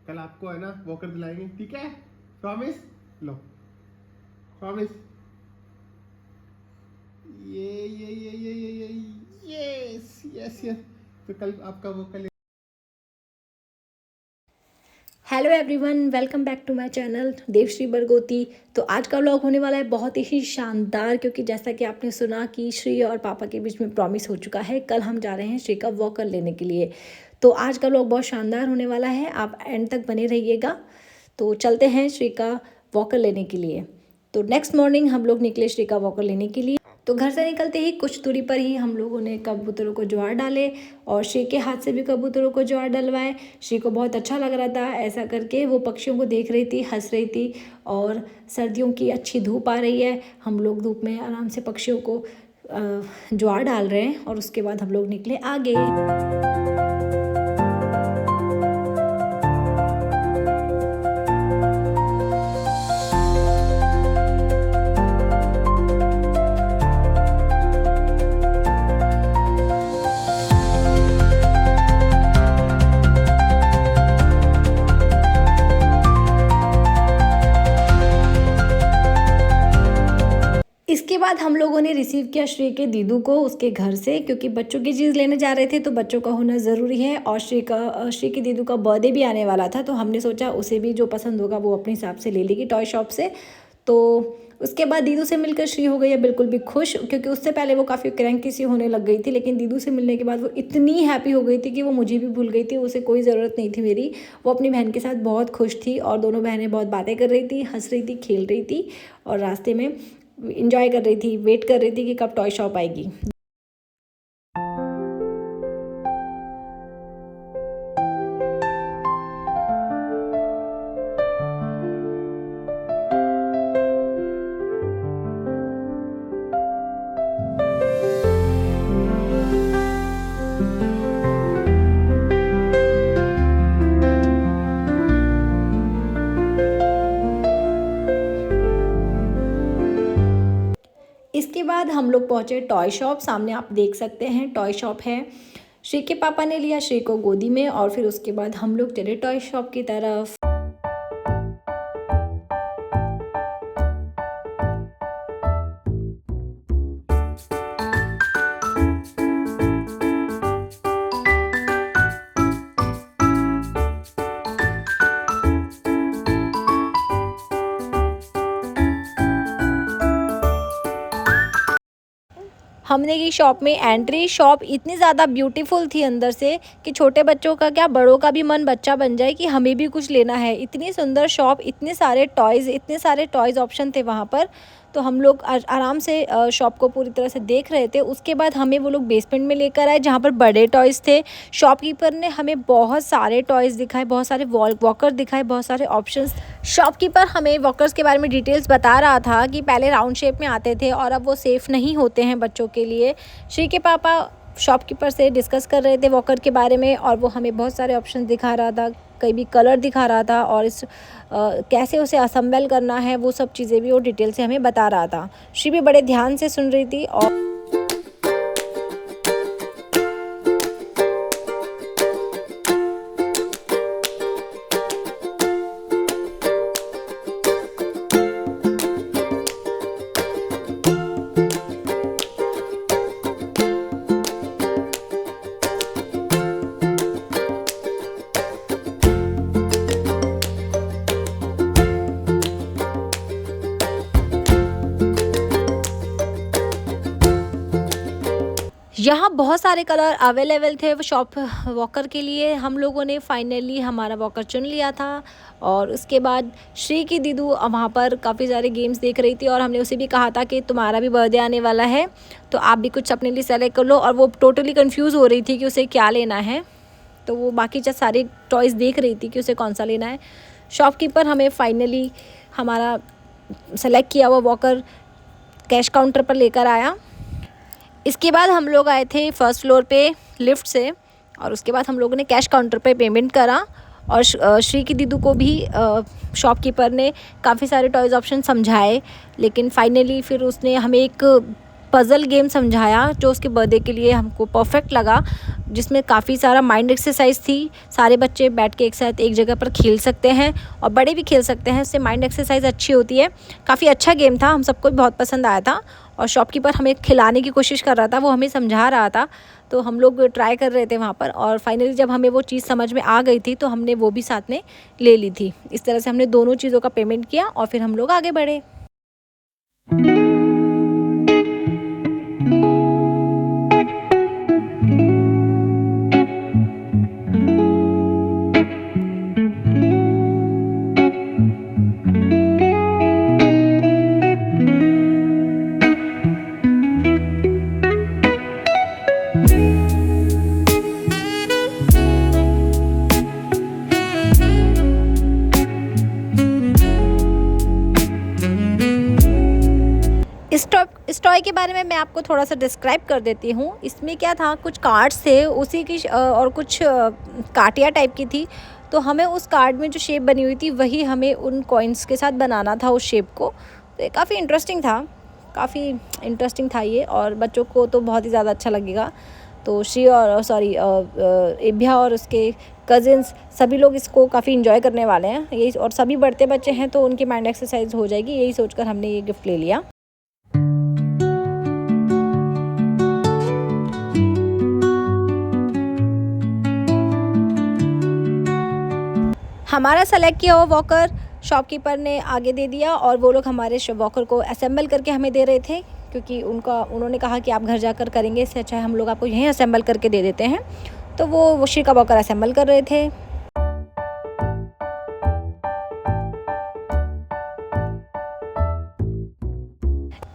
कल आपको है ना वॉकर दिलाएंगे, ठीक है? प्रॉमिस? लो प्रॉमिस। ये यस यस यस। तो कल आपका walker. Hello everyone, welcome back to my channel Devshree Bargoti. तो आज का व्लॉग होने वाला है बहुत ही शानदार, क्योंकि जैसा कि आपने सुना कि श्री और पापा के बीच में प्रॉमिस हो चुका है। कल हम जा रहे हैं श्री का वॉकर लेने के लिए। तो आज का व्लॉग बहुत शानदार होने वाला है, आप एंड तक बने रहिएगा। तो चलते हैं श्री का वॉकर लेने के लिए। तो नेक्स्ट मॉर्निंग हम लोग निकले श्री का वॉकर लेने के लिए। तो घर से निकलते ही कुछ दूरी पर ही हम लोगों ने कबूतरों को ज्वार डाले और श्री के हाथ से भी कबूतरों को ज्वार डलवाए। श्री को बहुत अच्छा लग रहा था ऐसा करके, वो पक्षियों को देख रही थी, हंस रही थी। और सर्दियों की अच्छी धूप आ रही है, हम लोग धूप में आराम से पक्षियों को ज्वार डाल रहे हैं। और उसके बाद हम लोग निकले आगे। इसके बाद हम लोगों ने रिसीव किया श्री के दीदू को उसके घर से, क्योंकि बच्चों की चीज़ लेने जा रहे थे तो बच्चों का होना ज़रूरी है। और श्री के दीदू का बर्थडे भी आने वाला था, तो हमने सोचा उसे भी जो पसंद होगा वो अपने हिसाब से ले लेगी टॉय शॉप से। तो उसके बाद दीदू से मिलकर श्री हो गई है बिल्कुल भी खुश, क्योंकि उससे पहले वो काफ़ी क्रैंकी सी होने लग गई थी। लेकिन दीदू से मिलने के बाद वो इतनी हैप्पी हो गई थी कि वो मुझे भी भूल गई थी, उसे कोई ज़रूरत नहीं थी मेरी। वो अपनी बहन के साथ बहुत खुश थी और दोनों बहनें बहुत बातें कर रही थी, हंस रही थी, खेल रही थी और रास्ते में इंजॉय कर रही थी, वेट कर रही थी कि कब टॉय शॉप आएगी। इसके बाद हम लोग पहुँचे टॉय शॉप। सामने आप देख सकते हैं टॉय शॉप है। श्री के पापा ने लिया श्री को गोदी में और फिर उसके बाद हम लोग चले टॉय शॉप की तरफ। हमने की शॉप में एंट्री। शॉप इतनी ज़्यादा ब्यूटीफुल थी अंदर से कि छोटे बच्चों का क्या बड़ों का भी मन बच्चा बन जाए कि हमें भी कुछ लेना है। इतनी सुंदर शॉप, इतने सारे टॉयज़ ऑप्शन थे वहाँ पर। तो हम लोग आराम से शॉप को पूरी तरह से देख रहे थे। उसके बाद हमें वो लोग बेसमेंट में लेकर आए जहाँ पर बड़े टॉयज़ थे। शॉपकीपर ने हमें बहुत सारे टॉयज़ दिखाए, बहुत सारे वॉकर दिखाए, बहुत सारे ऑप्शंस। शॉपकीपर हमें वॉकर्स के बारे में डिटेल्स बता रहा था कि पहले राउंड शेप में आते थे और अब वो सेफ़ नहीं होते हैं बच्चों के लिए। श्री के पापा शॉपकीपर से डिस्कस कर रहे थे वॉकर के बारे में और वो हमें बहुत सारे ऑप्शन दिखा रहा था, कई भी कलर दिखा रहा था और कैसे उसे असेंबल करना है वो सब चीज़ें भी वो डिटेल से हमें बता रहा था। श्री भी बड़े ध्यान से सुन रही थी। और यहाँ बहुत सारे कलर अवेलेबल थे शॉप वॉकर के लिए। हम लोगों ने फाइनली हमारा वॉकर चुन लिया था और उसके बाद श्री की दीदू वहाँ पर काफ़ी सारे गेम्स देख रही थी और हमने उसे भी कहा था कि तुम्हारा भी बर्थडे आने वाला है तो आप भी कुछ अपने लिए सेलेक्ट कर लो। और वो टोटली कंफ्यूज हो रही थी कि उसे क्या लेना है, तो वो बाकी सारे टॉयज़ देख रही थी कि उसे कौन सा लेना है। शॉपकीपर हमें फाइनली हमारा सेलेक्ट किया हुआ वॉकर कैश काउंटर पर लेकर आया। इसके बाद हम लोग आए थे फर्स्ट फ्लोर पे लिफ्ट से और उसके बाद हम लोगों ने कैश काउंटर पे पेमेंट करा। और श्री की दीदू को भी शॉपकीपर ने काफ़ी सारे टॉयज़ ऑप्शन समझाए, लेकिन फाइनली फिर उसने हमें एक पज़ल गेम समझाया जो उसके बर्थडे के लिए हमको परफेक्ट लगा, जिसमें काफ़ी सारा माइंड एक्सरसाइज थी। सारे बच्चे बैठ के एक साथ एक जगह पर खेल सकते हैं और बड़े भी खेल सकते हैं, इससे माइंड एक्सरसाइज अच्छी होती है। काफ़ी अच्छा गेम था, हम सबको भी बहुत पसंद आया था और शॉपकीपर हमें खिलाने की कोशिश कर रहा था, वो हमें समझा रहा था, तो हम लोग ट्राई कर रहे थे वहाँ पर और फाइनली जब हमें वो चीज़ समझ में आ गई थी तो हमने वो भी साथ में ले ली थी। इस तरह से हमने दोनों चीज़ों का पेमेंट किया और फिर हम लोग आगे बढ़े। इस टॉय के बारे में मैं आपको थोड़ा सा डिस्क्राइब कर देती हूँ। इसमें क्या था, कुछ कार्ड्स थे उसी की और कुछ काटिया टाइप की थी, तो हमें उस कार्ड में जो शेप बनी हुई थी वही हमें उन कॉइन्स के साथ बनाना था उस शेप को। तो ये काफ़ी इंटरेस्टिंग था ये, और बच्चों को तो बहुत ही ज़्यादा अच्छा लगेगा। तो एभ्या और उसके कज़िन्स सभी लोग इसको काफ़ी इंजॉय करने वाले हैं यही, और सभी बढ़ते बच्चे हैं तो उनकी माइंड एक्सरसाइज हो जाएगी, यही सोचकर हमने ये गिफ्ट ले लिया। हमारा सेलेक्ट किया हुआ वॉकर शॉपकीपर ने आगे दे दिया और वो लोग हमारे वॉकर को असेंबल करके हमें दे रहे थे, क्योंकि उन्होंने कहा कि आप घर जाकर करेंगे, इससे अच्छा है हम लोग आपको यहीं असेंबल करके दे देते हैं। तो वो श्री का वॉकर असेंबल कर रहे थे।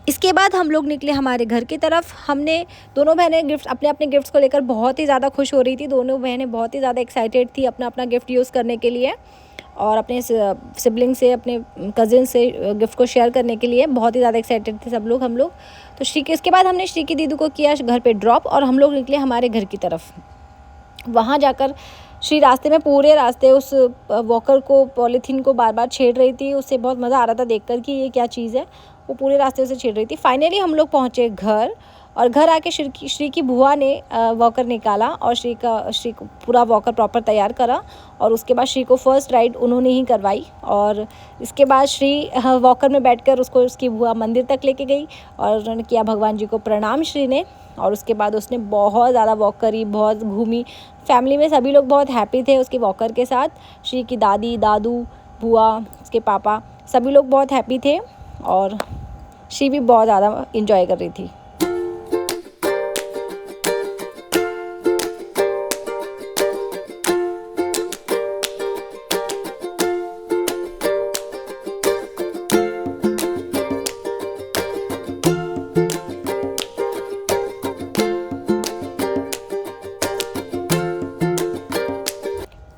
इसके बाद हम लोग निकले हमारे घर की तरफ। हमने दोनों बहनें अपने गिफ्ट्स को लेकर बहुत ही ज़्यादा खुश हो रही थी। दोनों बहनें बहुत ही ज़्यादा एक्साइटेड थी अपना गिफ्ट यूज़ करने के लिए और अपने सिबलिंग से, अपने कज़िन से गिफ्ट को शेयर करने के लिए बहुत ही ज़्यादा एक्साइटेड थे सब लोग। हम लोग तो इसके बाद हमने श्री की दीदी को किया घर पे ड्रॉप और हम लोग निकले हमारे घर की तरफ। वहाँ जाकर श्री रास्ते में पूरे रास्ते उस वॉकर को, पॉलीथीन को बार बार छेड़ रही थी। उससे बहुत मज़ा आ रहा था देखकर कि ये क्या चीज़ है, वो पूरे रास्ते से छेड़ रही थी। फाइनली हम लोग पहुँचे घर और घर आके श्री की बुआ ने वॉकर निकाला और श्री को पूरा वॉकर प्रॉपर तैयार करा और उसके बाद श्री को फर्स्ट राइड उन्होंने ही करवाई। और इसके बाद श्री वॉकर में बैठकर उसकी बुआ मंदिर तक लेके गई और उन्होंने किया भगवान जी को प्रणाम श्री ने, और उसके बाद उसने बहुत ज़्यादा वॉक करी, बहुत घूमी। फैमिली में सभी लोग बहुत हैप्पी थे उसके वॉकर के साथ। श्री की दादी, दादू, बुआ, उसके पापा, सभी लोग बहुत हैप्पी थे और श्री भी बहुत ज़्यादा इंजॉय कर रही थी।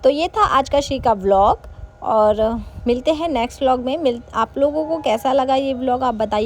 तो ये था आज का श्री का व्लॉग और मिलते हैं नेक्स्ट व्लॉग में। आप लोगों को कैसा लगा ये व्लॉग आप बताइए।